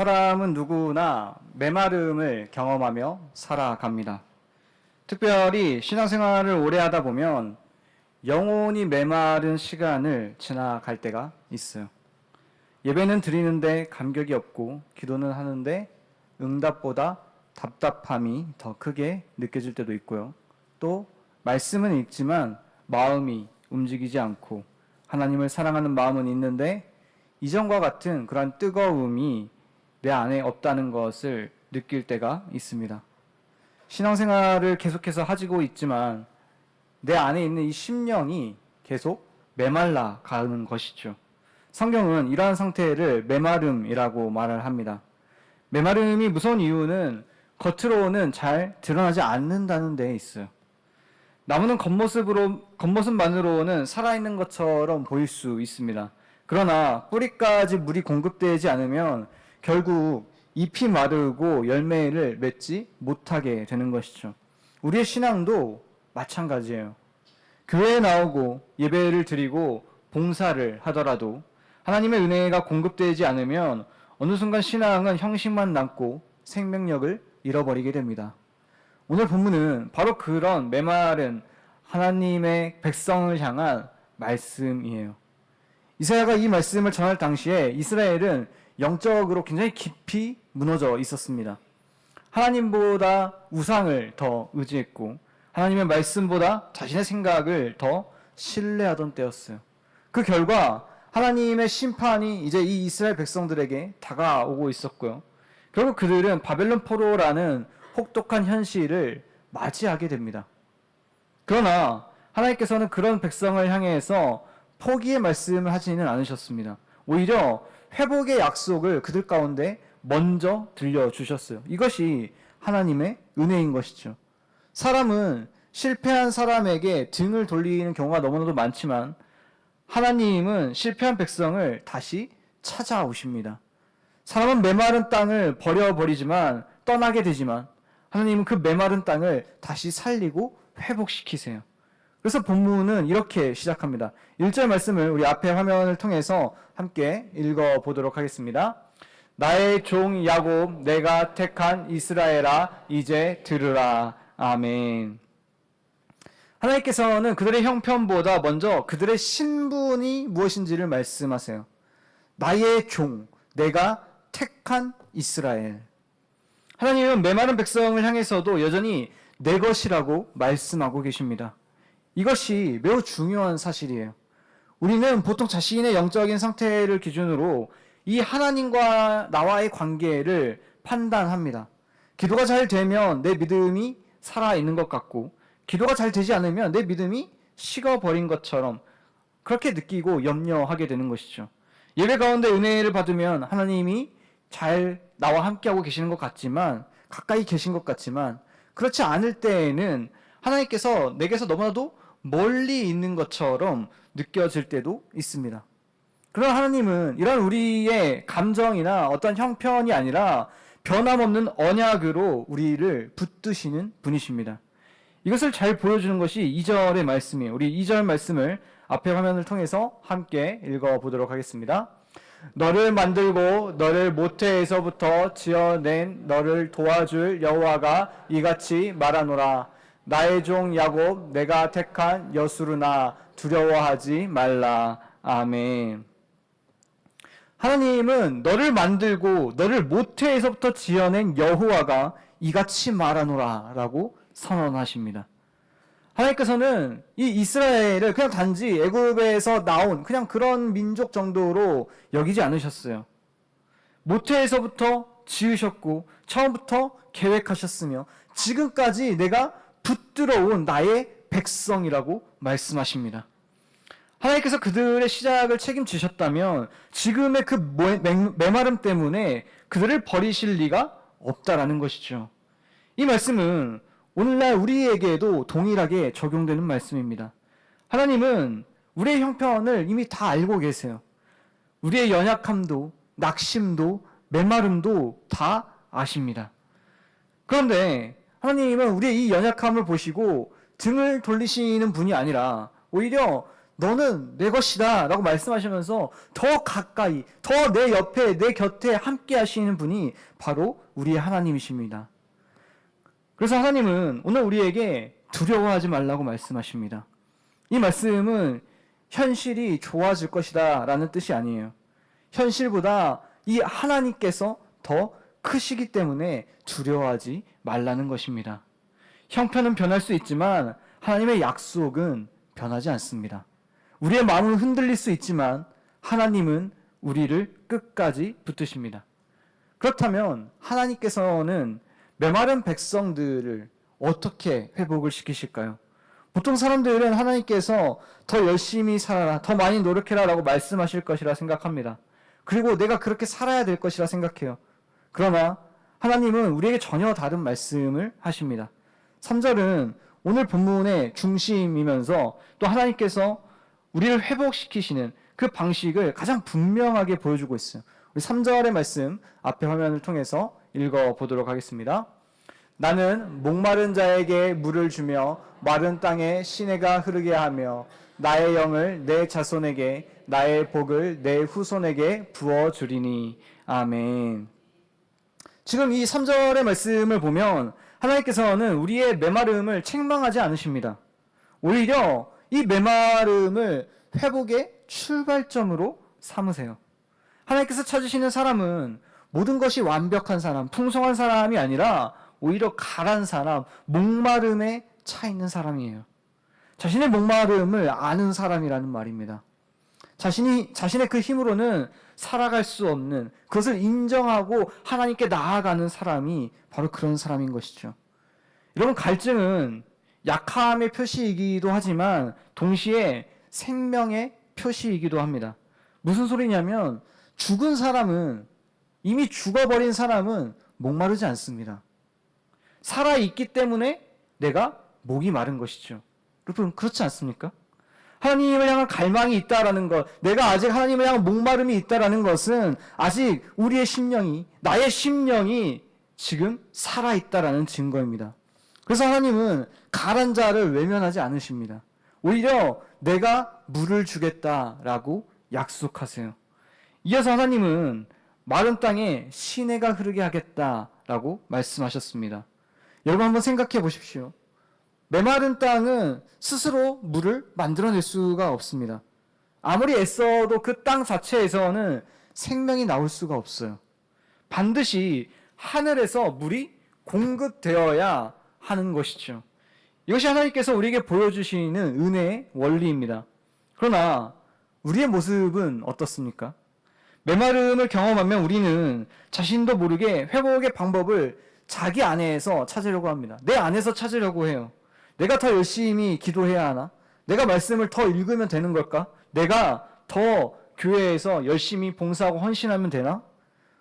사람은 누구나 메마름을 경험하며 살아갑니다. 특별히 신앙생활을 오래 하다 보면 영혼이 메마른 시간을 지나갈 때가 있어요. 예배는 드리는데 감격이 없고 기도는 하는데 응답보다 답답함이 더 크게 느껴질 때도 있고요. 또 말씀은 읽지만 마음이 움직이지 않고 하나님을 사랑하는 마음은 있는데 이전과 같은 그런 뜨거움이 내 안에 없다는 것을 느낄 때가 있습니다. 신앙생활을 계속해서 하고 있지만 내 안에 있는 이 심령이 계속 메말라 가는 것이죠. 성경은 이러한 상태를 메마름이라고 말을 합니다. 메마름이 무서운 이유는 겉으로는 잘 드러나지 않는다는 데에 있어요. 나무는 겉모습만으로는 살아있는 것처럼 보일 수 있습니다. 그러나 뿌리까지 물이 공급되지 않으면 결국 잎이 마르고 열매를 맺지 못하게 되는 것이죠. 우리의 신앙도 마찬가지예요. 교회에 나오고 예배를 드리고 봉사를 하더라도 하나님의 은혜가 공급되지 않으면 어느 순간 신앙은 형식만 남고 생명력을 잃어버리게 됩니다. 오늘 본문은 바로 그런 메마른 하나님의 백성을 향한 말씀이에요. 이사야가 이 말씀을 전할 당시에 이스라엘은 영적으로 굉장히 깊이 무너져 있었습니다. 하나님보다 우상을 더 의지했고 하나님의 말씀보다 자신의 생각을 더 신뢰하던 때였어요. 그 결과 하나님의 심판이 이제 이 이스라엘 백성들에게 다가오고 있었고요. 결국 그들은 바벨론 포로라는 혹독한 현실을 맞이하게 됩니다. 그러나 하나님께서는 그런 백성을 향해서 포기의 말씀을 하지는 않으셨습니다. 오히려 회복의 약속을 그들 가운데 먼저 들려주셨어요. 이것이 하나님의 은혜인 것이죠. 사람은 실패한 사람에게 등을 돌리는 경우가 너무나도 많지만 하나님은 실패한 백성을 다시 찾아오십니다. 사람은 메마른 땅을 버려버리지만 떠나게 되지만 하나님은 그 메마른 땅을 다시 살리고 회복시키세요. 그래서 본문은 이렇게 시작합니다. 1절 말씀을 우리 앞에 화면을 통해서 함께 읽어보도록 하겠습니다. 나의 종 야곱 내가 택한 이스라엘아 이제 들으라. 아멘. 하나님께서는 그들의 형편보다 먼저 그들의 신분이 무엇인지를 말씀하세요. 나의 종 내가 택한 이스라엘. 하나님은 메마른 백성을 향해서도 여전히 내 것이라고 말씀하고 계십니다. 이것이 매우 중요한 사실이에요. 우리는 보통 자신의 영적인 상태를 기준으로 이 하나님과 나와의 관계를 판단합니다. 기도가 잘 되면 내 믿음이 살아있는 것 같고 기도가 잘 되지 않으면 내 믿음이 식어버린 것처럼 그렇게 느끼고 염려하게 되는 것이죠. 예배 가운데 은혜를 받으면 하나님이 잘 나와 함께하고 계시는 것 같지만 가까이 계신 것 같지만 그렇지 않을 때에는 하나님께서 내게서 너무나도 멀리 있는 것처럼 느껴질 때도 있습니다. 그러나 하나님은 이런 우리의 감정이나 어떤 형편이 아니라 변함없는 언약으로 우리를 붙드시는 분이십니다. 이것을 잘 보여주는 것이 2절의 말씀이에요. 우리 2절 말씀을 앞에 화면을 통해서 함께 읽어보도록 하겠습니다. 너를 만들고 너를 모태에서부터 지어낸 너를 도와줄 여호와가 이같이 말하노라. 나의 종 야곱 내가 택한 여수르나 두려워하지 말라. 아멘. 하나님은 너를 만들고 너를 모태에서부터 지어낸 여호와가 이같이 말하노라 라고 선언하십니다. 하나님께서는 이 이스라엘을 그냥 단지 애굽에서 나온 그냥 그런 민족 정도로 여기지 않으셨어요. 모태에서부터 지으셨고 처음부터 계획하셨으며 지금까지 내가 붙들어 온 나의 백성이라고 말씀하십니다. 하나님께서 그들의 시작을 책임지셨다면 지금의 그 메마름 때문에 그들을 버리실 리가 없다라는 것이죠. 이 말씀은 오늘날 우리에게도 동일하게 적용되는 말씀입니다. 하나님은 우리의 형편을 이미 다 알고 계세요. 우리의 연약함도 낙심도 메마름도 다 아십니다. 그런데 하나님은 우리의 이 연약함을 보시고 등을 돌리시는 분이 아니라 오히려 너는 내 것이다 라고 말씀하시면서 더 가까이, 더 내 옆에, 내 곁에 함께 하시는 분이 바로 우리의 하나님이십니다. 그래서 하나님은 오늘 우리에게 두려워하지 말라고 말씀하십니다. 이 말씀은 현실이 좋아질 것이다 라는 뜻이 아니에요. 현실보다 이 하나님께서 더 크시기 때문에 두려워하지 말라는 것입니다. 형편은 변할 수 있지만 하나님의 약속은 변하지 않습니다. 우리의 마음은 흔들릴 수 있지만 하나님은 우리를 끝까지 붙드십니다. 그렇다면 하나님께서는 메마른 백성들을 어떻게 회복을 시키실까요? 보통 사람들은 하나님께서 더 열심히 살아라, 더 많이 노력해라 라고 말씀하실 것이라 생각합니다. 그리고 내가 그렇게 살아야 될 것이라 생각해요. 그러나 하나님은 우리에게 전혀 다른 말씀을 하십니다. 3절은 오늘 본문의 중심이면서 또 하나님께서 우리를 회복시키시는 그 방식을 가장 분명하게 보여주고 있어요. 우리 3절의 말씀 앞에 화면을 통해서 읽어보도록 하겠습니다. 나는 목마른 자에게 물을 주며 마른 땅에 시내가 흐르게 하며 나의 영을 내 자손에게 나의 복을 내 후손에게 부어주리니. 아멘. 지금 이 3절의 말씀을 보면 하나님께서는 우리의 메마름을 책망하지 않으십니다. 오히려 이 메마름을 회복의 출발점으로 삼으세요. 하나님께서 찾으시는 사람은 모든 것이 완벽한 사람, 풍성한 사람이 아니라 오히려 가란 사람, 목마름에 차 있는 사람이에요. 자신의 목마름을 아는 사람이라는 말입니다. 자신의 그 힘으로는 살아갈 수 없는, 그것을 인정하고 하나님께 나아가는 사람이 바로 그런 사람인 것이죠. 여러분, 갈증은 약함의 표시이기도 하지만 동시에 생명의 표시이기도 합니다. 무슨 소리냐면 죽은 사람은, 이미 죽어버린 사람은 목마르지 않습니다. 살아있기 때문에 내가 목이 마른 것이죠. 여러분, 그렇지 않습니까? 하나님을 향한 갈망이 있다라는 것, 내가 아직 하나님을 향한 목마름이 있다라는 것은 아직 우리의 심령이, 나의 심령이 지금 살아있다라는 증거입니다. 그래서 하나님은 가란 자를 외면하지 않으십니다. 오히려 내가 물을 주겠다라고 약속하세요. 이어서 하나님은 마른 땅에 시내가 흐르게 하겠다라고 말씀하셨습니다. 여러분, 한번 생각해 보십시오. 메마른 땅은 스스로 물을 만들어낼 수가 없습니다. 아무리 애써도 그 땅 자체에서는 생명이 나올 수가 없어요. 반드시 하늘에서 물이 공급되어야 하는 것이죠. 이것이 하나님께서 우리에게 보여주시는 은혜의 원리입니다. 그러나 우리의 모습은 어떻습니까? 메마름을 경험하면 우리는 자신도 모르게 회복의 방법을 자기 안에서 찾으려고 합니다. 내 안에서 찾으려고 해요. 내가 더 열심히 기도해야 하나? 내가 말씀을 더 읽으면 되는 걸까? 내가 더 교회에서 열심히 봉사하고 헌신하면 되나?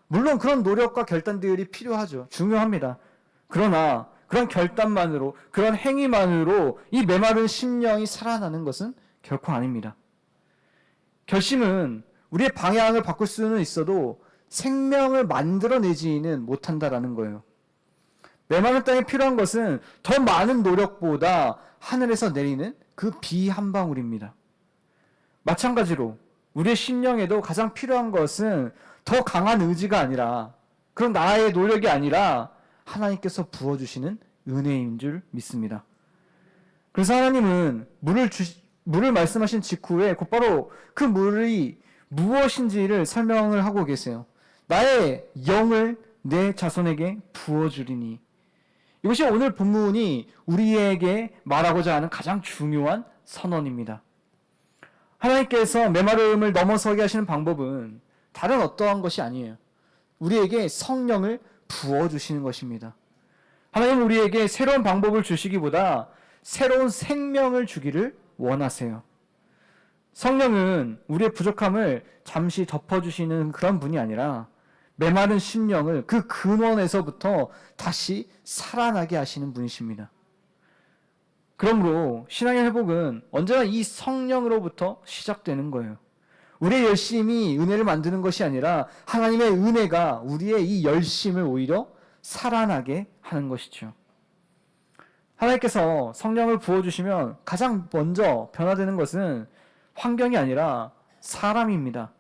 물론 그런 노력과 결단들이 필요하죠. 중요합니다. 그러나 그런 결단만으로, 그런 행위만으로 이 메마른 심령이 살아나는 것은 결코 아닙니다. 결심은 우리의 방향을 바꿀 수는 있어도 생명을 만들어내지는 못한다라는 거예요. 메마른 땅에 필요한 것은 더 많은 노력보다 하늘에서 내리는 그 비 한 방울입니다. 마찬가지로 우리의 심령에도 가장 필요한 것은 더 강한 의지가 아니라, 그런 나의 노력이 아니라 하나님께서 부어주시는 은혜인 줄 믿습니다. 그래서 하나님은 물을 말씀하신 직후에 곧바로 그 물이 무엇인지를 설명을 하고 계세요. 나의 영을 내 자손에게 부어주리니. 이것이 오늘 본문이 우리에게 말하고자 하는 가장 중요한 선언입니다. 하나님께서 메마름을 넘어서게 하시는 방법은 다른 어떠한 것이 아니에요. 우리에게 성령을 부어주시는 것입니다. 하나님은 우리에게 새로운 방법을 주시기보다 새로운 생명을 주기를 원하세요. 성령은 우리의 부족함을 잠시 덮어주시는 그런 분이 아니라 메마른 심령을 그 근원에서부터 다시 살아나게 하시는 분이십니다. 그러므로 신앙의 회복은 언제나 이 성령으로부터 시작되는 거예요. 우리의 열심이 은혜를 만드는 것이 아니라 하나님의 은혜가 우리의 이 열심을 오히려 살아나게 하는 것이죠. 하나님께서 성령을 부어주시면 가장 먼저 변화되는 것은 환경이 아니라 사람입니다.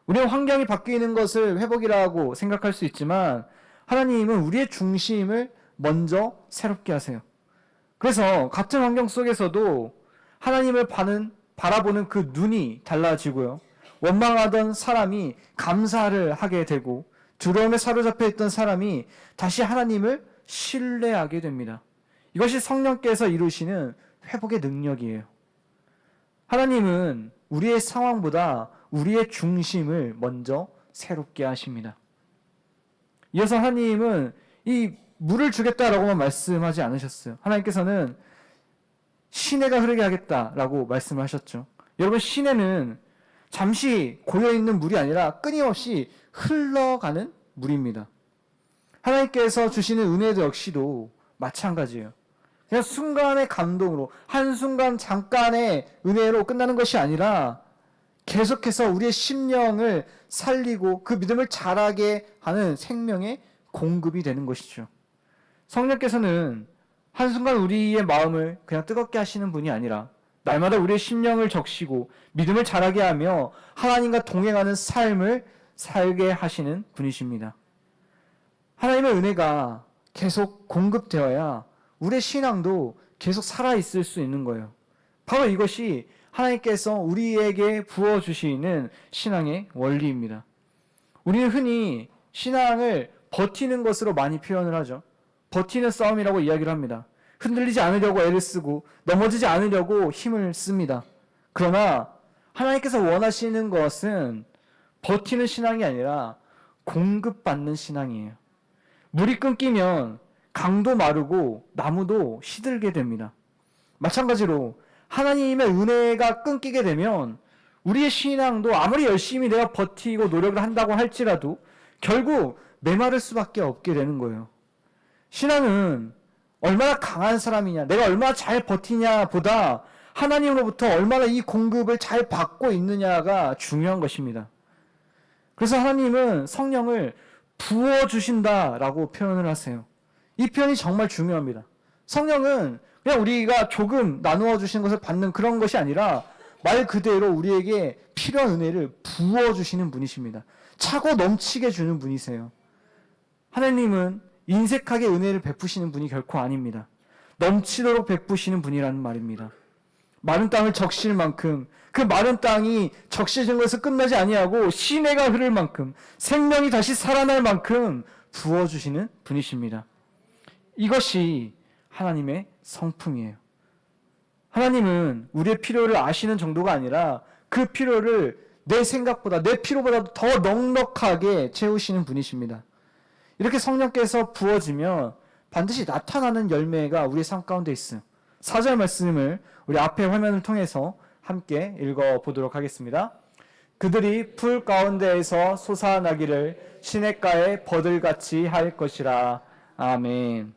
우리는 환경이 바뀌는 것을 회복이라고 생각할 수 있지만 하나님은 우리의 중심을 먼저 새롭게 하세요. 그래서 같은 환경 속에서도 하나님을 바라보는 그 눈이 달라지고요. 원망하던 사람이 감사를 하게 되고 두려움에 사로잡혀 있던 사람이 다시 하나님을 신뢰하게 됩니다. 이것이 성령께서 이루시는 회복의 능력이에요. 하나님은 우리의 상황보다 우리의 중심을 먼저 새롭게 하십니다. 이어서 하나님은 이 물을 주겠다라고만 말씀하지 않으셨어요. 하나님께서는 시내가 흐르게 하겠다라고 말씀을 하셨죠. 여러분, 시내는 잠시 고여있는 물이 아니라 끊임없이 흘러가는 물입니다. 하나님께서 주시는 은혜도 역시도 마찬가지예요. 그냥 순간의 감동으로, 한순간 잠깐의 은혜로 끝나는 것이 아니라 계속해서 우리의 심령을 살리고 그 믿음을 자라게 하는 생명의 공급이 되는 것이죠. 성령께서는 한순간 우리의 마음을 그냥 뜨겁게 하시는 분이 아니라 날마다 우리의 심령을 적시고 믿음을 자라게 하며 하나님과 동행하는 삶을 살게 하시는 분이십니다. 하나님의 은혜가 계속 공급되어야 우리의 신앙도 계속 살아있을 수 있는 거예요. 바로 이것이 하나님께서 우리에게 부어주시는 신앙의 원리입니다. 우리는 흔히 신앙을 버티는 것으로 많이 표현을 하죠. 버티는 싸움이라고 이야기를 합니다. 흔들리지 않으려고 애를 쓰고 넘어지지 않으려고 힘을 씁니다. 그러나 하나님께서 원하시는 것은 버티는 신앙이 아니라 공급받는 신앙이에요. 물이 끊기면 강도 마르고 나무도 시들게 됩니다. 마찬가지로 하나님의 은혜가 끊기게 되면 우리의 신앙도 아무리 열심히 내가 버티고 노력을 한다고 할지라도 결국 메마를 수밖에 없게 되는 거예요. 신앙은 얼마나 강한 사람이냐, 내가 얼마나 잘 버티냐 보다 하나님으로부터 얼마나 이 공급을 잘 받고 있느냐가 중요한 것입니다. 그래서 하나님은 성령을 부어주신다라고 표현을 하세요. 이 표현이 정말 중요합니다. 성령은 그냥 우리가 조금 나누어 주시는 것을 받는 그런 것이 아니라 말 그대로 우리에게 필요한 은혜를 부어주시는 분이십니다. 차고 넘치게 주는 분이세요. 하나님은 인색하게 은혜를 베푸시는 분이 결코 아닙니다. 넘치도록 베푸시는 분이라는 말입니다. 마른 땅을 적실 만큼 그 마른 땅이 적셔진 것을 끝나지 아니하고 시내가 흐를 만큼 생명이 다시 살아날 만큼 부어주시는 분이십니다. 이것이 하나님의 성품이에요. 하나님은 우리의 필요를 아시는 정도가 아니라 그 필요를 내 생각보다 내 필요보다 더 넉넉하게 채우시는 분이십니다. 이렇게 성령께서 부어지면 반드시 나타나는 열매가 우리의 삶 가운데 있어요. 4절 말씀을 우리 앞에 화면을 통해서 함께 읽어보도록 하겠습니다. 그들이 풀 가운데에서 솟아나기를 시냇가에 버들같이 할 것이라. 아멘.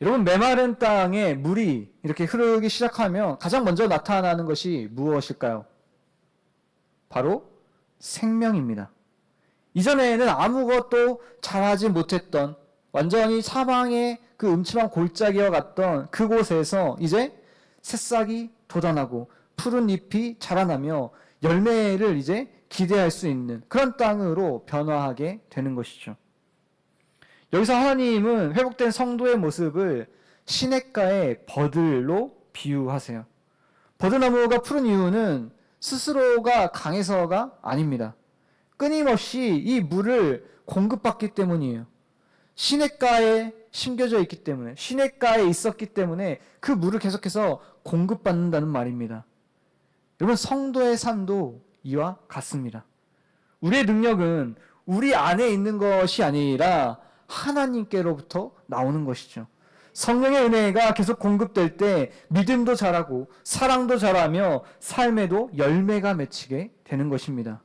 여러분, 메마른 땅에 물이 이렇게 흐르기 시작하면 가장 먼저 나타나는 것이 무엇일까요? 바로 생명입니다. 이전에는 아무것도 잘하지 못했던 완전히 사망의 그 음침한 골짜기와 같던 그곳에서 이제 새싹이 돋아나고 푸른 잎이 자라나며 열매를 이제 기대할 수 있는 그런 땅으로 변화하게 되는 것이죠. 여기서 하나님은 회복된 성도의 모습을 시냇가의 버들로 비유하세요. 버드나무가 푸른 이유는 스스로가 강해서가 아닙니다. 끊임없이 이 물을 공급받기 때문이에요. 시냇가에 심겨져 있기 때문에, 시냇가에 있었기 때문에 그 물을 계속해서 공급받는다는 말입니다. 여러분, 성도의 삶도 이와 같습니다. 우리의 능력은 우리 안에 있는 것이 아니라 하나님께로부터 나오는 것이죠. 성령의 은혜가 계속 공급될 때 믿음도 자라고 사랑도 자라며 삶에도 열매가 맺히게 되는 것입니다.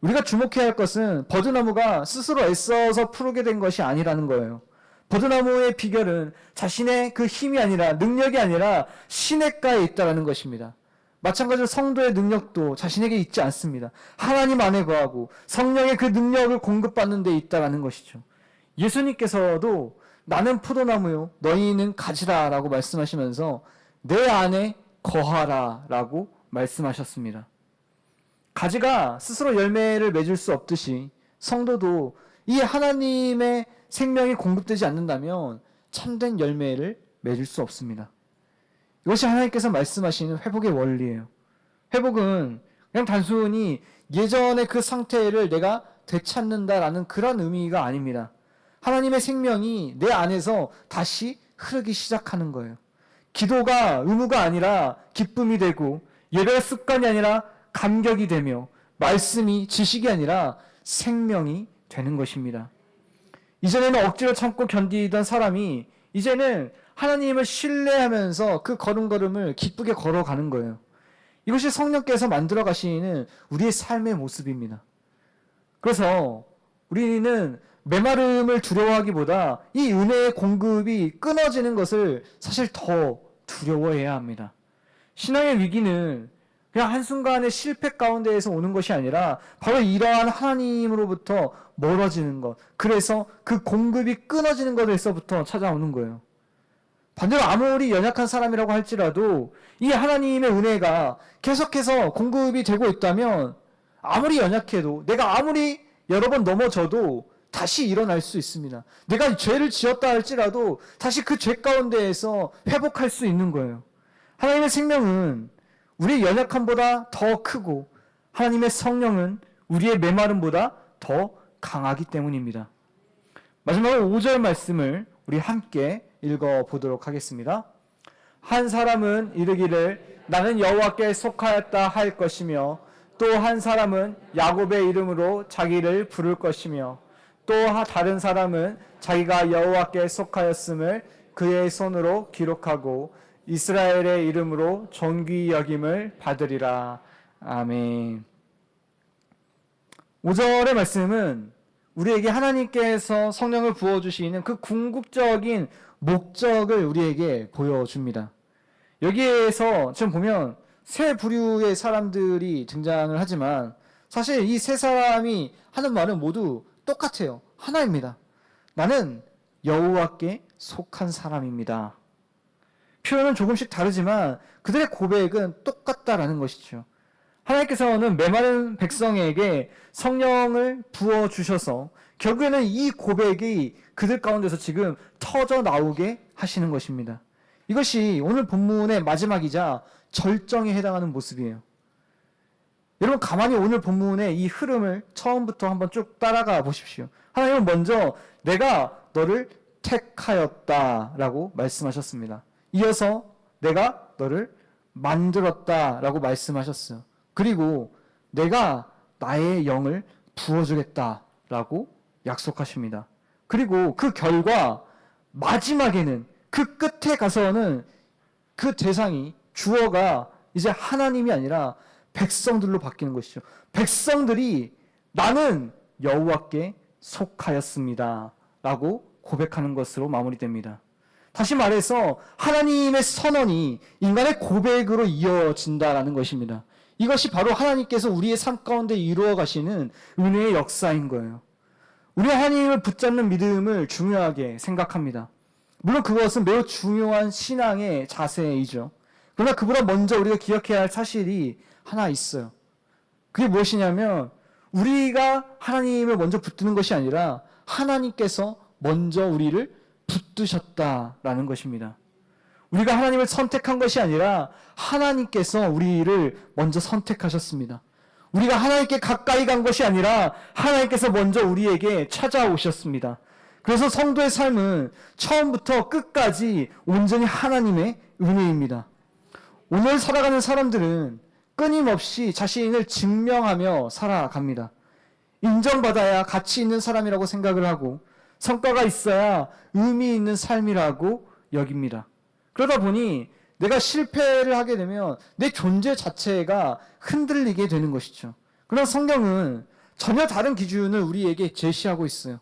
우리가 주목해야 할 것은 버드나무가 스스로 애써서 푸르게 된 것이 아니라는 거예요. 버드나무의 비결은 자신의 그 힘이 아니라, 능력이 아니라 시냇가에 있다는 것입니다. 마찬가지로 성도의 능력도 자신에게 있지 않습니다. 하나님 안에 거하고 성령의 그 능력을 공급받는 데 있다는 것이죠. 예수님께서도 나는 포도나무요 너희는 가지라 라고 말씀하시면서 내 안에 거하라 라고 말씀하셨습니다. 가지가 스스로 열매를 맺을 수 없듯이 성도도 이 하나님의 생명이 공급되지 않는다면 참된 열매를 맺을 수 없습니다. 이것이 하나님께서 말씀하시는 회복의 원리예요. 회복은 그냥 단순히 예전의 그 상태를 내가 되찾는다라는 그런 의미가 아닙니다. 하나님의 생명이 내 안에서 다시 흐르기 시작하는 거예요. 기도가 의무가 아니라 기쁨이 되고, 예배가 습관이 아니라 감격이 되며, 말씀이 지식이 아니라 생명이 되는 것입니다. 이전에는 억지로 참고 견디던 사람이 이제는 하나님을 신뢰하면서 그 걸음걸음을 기쁘게 걸어가는 거예요. 이것이 성령께서 만들어 가시는 우리의 삶의 모습입니다. 그래서 우리는 메마름을 두려워하기보다 이 은혜의 공급이 끊어지는 것을 사실 더 두려워해야 합니다. 신앙의 위기는 그냥 한순간의 실패 가운데에서 오는 것이 아니라 바로 이러한 하나님으로부터 멀어지는 것, 그래서 그 공급이 끊어지는 것에서부터 찾아오는 거예요. 반대로 아무리 연약한 사람이라고 할지라도 이 하나님의 은혜가 계속해서 공급이 되고 있다면 아무리 연약해도, 내가 아무리 여러 번 넘어져도 다시 일어날 수 있습니다. 내가 죄를 지었다 할지라도 다시 그 죄 가운데에서 회복할 수 있는 거예요. 하나님의 생명은 우리의 연약함보다 더 크고, 하나님의 성령은 우리의 메마름보다 더 강하기 때문입니다. 마지막으로 5절 말씀을 우리 함께 읽어보도록 하겠습니다. 한 사람은 이르기를 나는 여호와께 속하였다 할 것이며, 또 한 사람은 야곱의 이름으로 자기를 부를 것이며, 또 다른 사람은 자기가 여호와께 속하였음을 그의 손으로 기록하고 이스라엘의 이름으로 존귀 여김을 받으리라. 아멘. 5절의 말씀은 우리에게 하나님께서 성령을 부어주시는 그 궁극적인 목적을 우리에게 보여줍니다. 여기에서 지금 보면 세 부류의 사람들이 등장을 하지만 사실 이 세 사람이 하는 말은 모두 똑같아요. 하나입니다. 나는 여호와께 속한 사람입니다. 표현은 조금씩 다르지만 그들의 고백은 똑같다라는 것이죠. 하나님께서는 메마른 백성에게 성령을 부어주셔서 결국에는 이 고백이 그들 가운데서 지금 터져 나오게 하시는 것입니다. 이것이 오늘 본문의 마지막이자 절정에 해당하는 모습이에요. 여러분 가만히 오늘 본문의 이 흐름을 처음부터 한번 쭉 따라가 보십시오. 하나님은 먼저 내가 너를 택하였다라고 말씀하셨습니다. 이어서 내가 너를 만들었다라고 말씀하셨어요. 그리고 내가 나의 영을 부어주겠다라고 약속하십니다. 그리고 그 결과 마지막에는 그 끝에 가서는 그 대상이 주어가 이제 하나님이 아니라 백성들로 바뀌는 것이죠. 백성들이 나는 여호와께 속하였습니다 라고 고백하는 것으로 마무리됩니다. 다시 말해서 하나님의 선언이 인간의 고백으로 이어진다라는 것입니다. 이것이 바로 하나님께서 우리의 삶 가운데 이루어 가시는 은혜의 역사인 거예요. 우리 하나님을 붙잡는 믿음을 중요하게 생각합니다. 물론 그것은 매우 중요한 신앙의 자세이죠. 그러나 그보다 먼저 우리가 기억해야 할 사실이 하나 있어요. 그게 무엇이냐면 우리가 하나님을 먼저 붙드는 것이 아니라 하나님께서 먼저 우리를 붙드셨다라는 것입니다. 우리가 하나님을 선택한 것이 아니라 하나님께서 우리를 먼저 선택하셨습니다. 우리가 하나님께 가까이 간 것이 아니라 하나님께서 먼저 우리에게 찾아오셨습니다. 그래서 성도의 삶은 처음부터 끝까지 온전히 하나님의 은혜입니다. 오늘 살아가는 사람들은 끊임없이 자신을 증명하며 살아갑니다. 인정받아야 가치 있는 사람이라고 생각을 하고 성과가 있어야 의미 있는 삶이라고 여깁니다. 그러다 보니 내가 실패를 하게 되면 내 존재 자체가 흔들리게 되는 것이죠. 그러나 성경은 전혀 다른 기준을 우리에게 제시하고 있어요.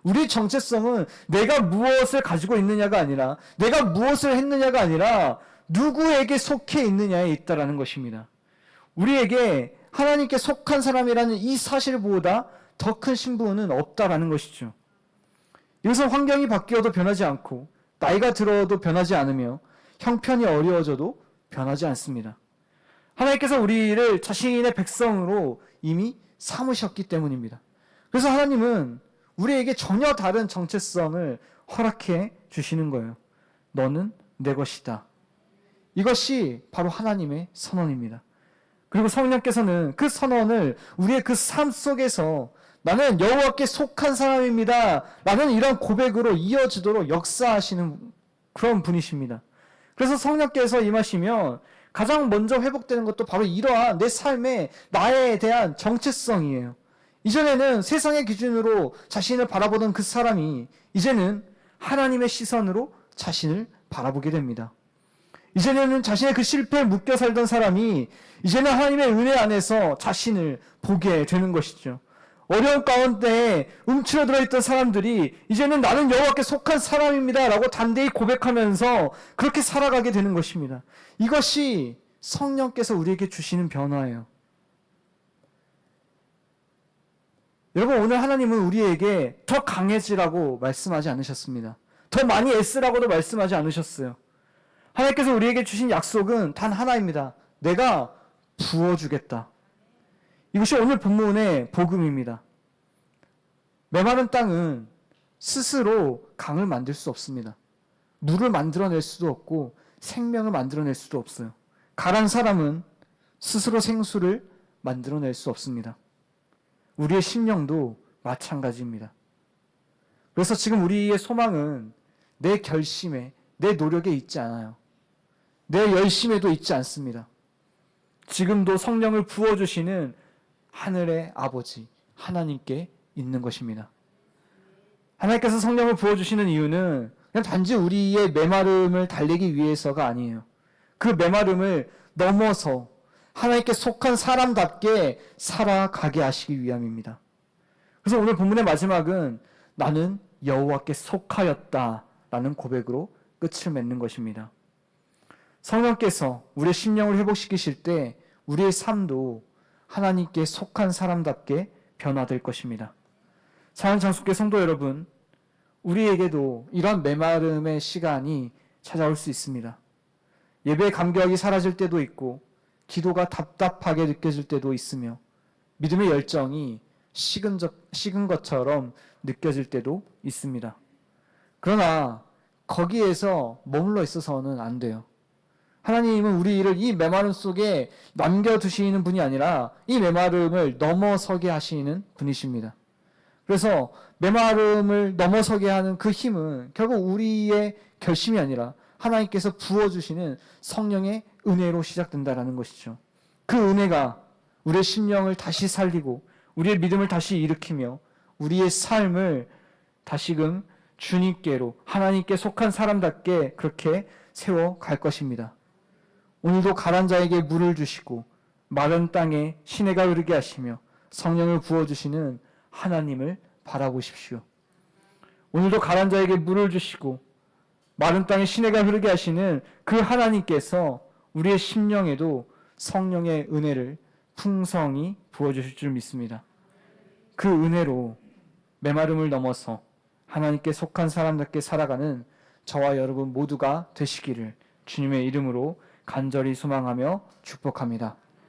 우리의 정체성은 내가 무엇을 가지고 있느냐가 아니라 내가 무엇을 했느냐가 아니라 누구에게 속해 있느냐에 있다라는 것입니다. 우리에게 하나님께 속한 사람이라는 이 사실보다 더 큰 신분은 없다라는 것이죠. 이것은 환경이 바뀌어도 변하지 않고 나이가 들어도 변하지 않으며 형편이 어려워져도 변하지 않습니다. 하나님께서 우리를 자신의 백성으로 이미 삼으셨기 때문입니다. 그래서 하나님은 우리에게 전혀 다른 정체성을 허락해 주시는 거예요. 너는 내 것이다. 이것이 바로 하나님의 선언입니다. 그리고 성령께서는 그 선언을 우리의 그 삶 속에서 나는 여호와께 속한 사람입니다. 라는 이런 고백으로 이어지도록 역사하시는 그런 분이십니다. 그래서 성령께서 임하시면 가장 먼저 회복되는 것도 바로 이러한 내 삶에 나에 대한 정체성이에요. 이전에는 세상의 기준으로 자신을 바라보던 그 사람이 이제는 하나님의 시선으로 자신을 바라보게 됩니다. 이전에는 자신의 그 실패에 묶여 살던 사람이 이제는 하나님의 은혜 안에서 자신을 보게 되는 것이죠. 어려운 가운데 움츠러들어 있던 사람들이 이제는 나는 여호와께 속한 사람입니다 라고 담대히 고백하면서 그렇게 살아가게 되는 것입니다. 이것이 성령께서 우리에게 주시는 변화예요. 여러분, 오늘 하나님은 우리에게 더 강해지라고 말씀하지 않으셨습니다. 더 많이 애쓰라고도 말씀하지 않으셨어요. 하나님께서 우리에게 주신 약속은 단 하나입니다. 내가 부어주겠다. 이것이 오늘 본문의 복음입니다. 메마른 땅은 스스로 강을 만들 수 없습니다. 물을 만들어낼 수도 없고 생명을 만들어낼 수도 없어요. 가란 사람은 스스로 생수를 만들어낼 수 없습니다. 우리의 심령도 마찬가지입니다. 그래서 지금 우리의 소망은 내 결심에, 내 노력에 있지 않아요. 내 열심에도 있지 않습니다. 지금도 성령을 부어주시는 하늘의 아버지 하나님께 있는 것입니다. 하나님께서 성령을 부어주시는 이유는 그냥 단지 우리의 메마름을 달래기 위해서가 아니에요. 그 메마름을 넘어서 하나님께 속한 사람답게 살아가게 하시기 위함입니다. 그래서 오늘 본문의 마지막은 나는 여호와께 속하였다 라는 고백으로 끝을 맺는 것입니다. 성령께서 우리의 심령을 회복시키실 때 우리의 삶도 하나님께 속한 사람답게 변화될 것입니다. 사랑하는 장수교 성도 여러분, 우리에게도 이런 메마름의 시간이 찾아올 수 있습니다. 예배의 감격이 사라질 때도 있고 기도가 답답하게 느껴질 때도 있으며 믿음의 열정이 식은 것처럼 느껴질 때도 있습니다. 그러나 거기에서 머물러 있어서는 안 돼요. 하나님은 우리를 이 메마름 속에 남겨두시는 분이 아니라 이 메마름을 넘어서게 하시는 분이십니다. 그래서 메마름을 넘어서게 하는 그 힘은 결국 우리의 결심이 아니라 하나님께서 부어주시는 성령의 은혜로 시작된다라는 것이죠. 그 은혜가 우리의 심령을 다시 살리고 우리의 믿음을 다시 일으키며 우리의 삶을 다시금 주님께로 하나님께 속한 사람답게 그렇게 세워갈 것입니다. 오늘도 가란 자에게 물을 주시고 마른 땅에 시내가 흐르게 하시며 성령을 부어주시는 하나님을 바라보십시오. 오늘도 가란 자에게 물을 주시고 마른 땅에 시내가 흐르게 하시는 그 하나님께서 우리의 심령에도 성령의 은혜를 풍성히 부어주실 줄 믿습니다. 그 은혜로 메마름을 넘어서 하나님께 속한 사람답게 살아가는 저와 여러분 모두가 되시기를 주님의 이름으로 간절히 소망하며 축복합니다.